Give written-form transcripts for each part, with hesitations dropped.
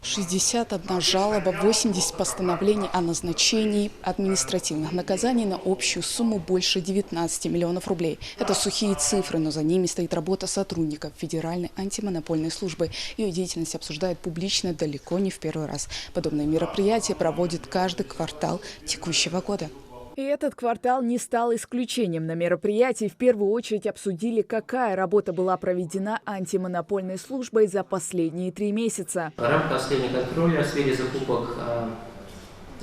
61 жалоба, 80 постановлений о назначении административных наказаний на общую сумму больше 19 миллионов рублей. Это сухие цифры, но за ними стоит работа сотрудников Федеральной антимонопольной службы. Ее деятельность обсуждают публично далеко не в первый раз. Подобные мероприятия проводят каждый квартал текущего года. И этот квартал не стал исключением. На мероприятии в первую очередь обсудили, какая работа была проведена антимонопольной службой за последние 3 месяца. В рамках осуществления контроля в сфере закупок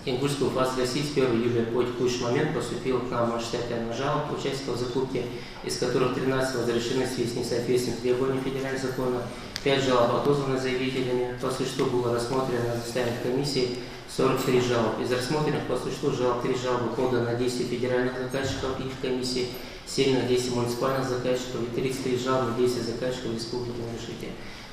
Ингушского ФАС России с 1 июля по текущий момент поступило к нам 61 жалоб участников закупки, из которых 13 разрешены в связи с несоответствием требований федерального закона, 5 жалоб отозваны заявителями, по существу было рассмотрено на заседаниях комиссии 43 жалоб. Из рассмотренных по существу жалоб 3 жалобы поданы на действия федеральных заказчиков и их комиссии, 7 на действия муниципальных заказчиков и 33 жалобы на действия заказчиков Республики Ингушетия.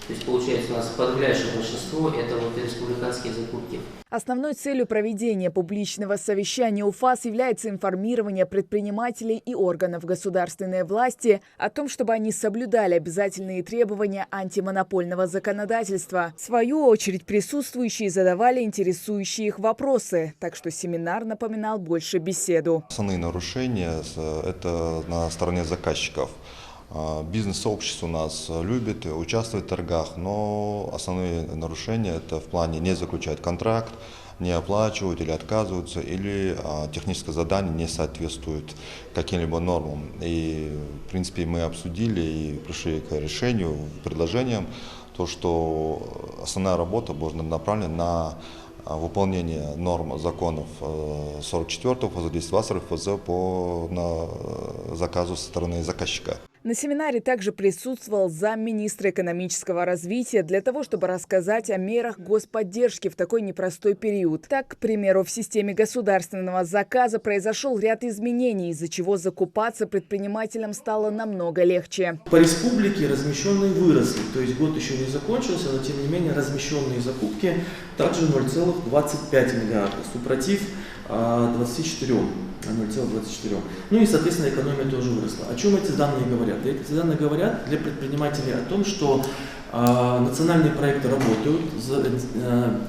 То есть получается у нас подавляющее большинство это вот республиканские закупки. Основной целью проведения публичного совещания УФАС является информирование предпринимателей и органов государственной власти о том, чтобы они соблюдали обязательные требования антимонопольного законодательства. В свою очередь присутствующие задавали интересующие их вопросы, так что семинар напоминал больше беседу. Основные нарушения – это на стороне заказчиков. Бизнес-сообщество у нас любит участвовать в торгах, но основные нарушения это в плане не заключать контракт, не оплачивают или отказываются, или техническое задание не соответствует каким-либо нормам. И в принципе мы обсудили и пришли к решению, предложениям, то, что основная работа будет направлена на выполнение норм законов 44-го, ФЗ 220 ФЗ по заказу со стороны заказчика. На семинаре также присутствовал замминистра экономического развития для того, чтобы рассказать о мерах господдержки в такой непростой период. Так, к примеру, в системе государственного заказа произошел ряд изменений, из-за чего закупаться предпринимателям стало намного легче. По республике размещенные выросли, то есть год еще не закончился, но тем не менее размещенные закупки также 0,25 миллиарда, супротив 24. 0,24. Ну и, соответственно, экономия тоже выросла. О чем эти данные говорят? Эти данные говорят для предпринимателей о том, что национальные проекты работают,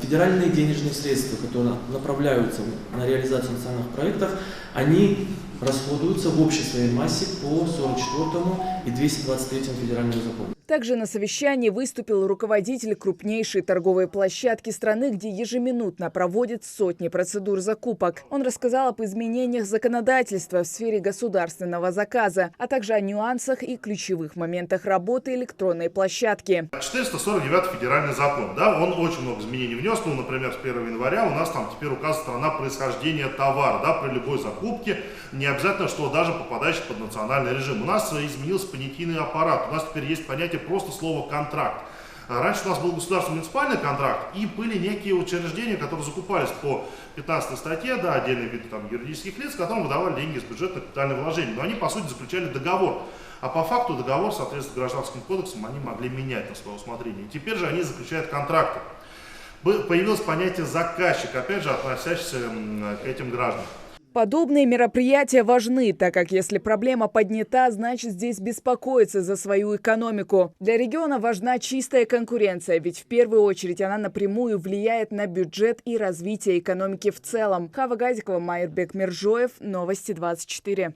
федеральные денежные средства, которые направляются на реализацию национальных проектов, они расходуются в общей своей массе по 44 и 223 федеральному закону. Также на совещании выступил руководитель крупнейшей торговой площадки страны, где ежеминутно проводят сотни процедур закупок. Он рассказал об изменениях законодательства в сфере государственного заказа, а также о нюансах и ключевых моментах работы электронной площадки. 449 федеральный закон, да, он очень много изменений внес. Ну, например, с 1 января у нас там теперь указана страна происхождения товара, да, при любой закупке, не обязательно, что даже попадающий под национальный режим. У нас изменился понятийный аппарат, у нас теперь есть понятие просто слово «контракт». Раньше у нас был государственный муниципальный контракт, и были некие учреждения, которые закупались по 15 статье, да, отдельные виды там, юридических лиц, которым выдавали деньги из бюджета на капитальное вложение. Но они, по сути, заключали договор. А по факту договор, соответственно, гражданским кодексом они могли менять на свое усмотрение. И теперь же они заключают контракты. Появилось понятие «заказчик», опять же, относящееся к этим гражданам. Подобные мероприятия важны, так как если проблема поднята, значит здесь беспокоиться за свою экономику. Для региона важна чистая конкуренция, ведь в первую очередь она напрямую влияет на бюджет и развитие экономики в целом. Хава Газикова, Майербек Миржоев, Новости 24.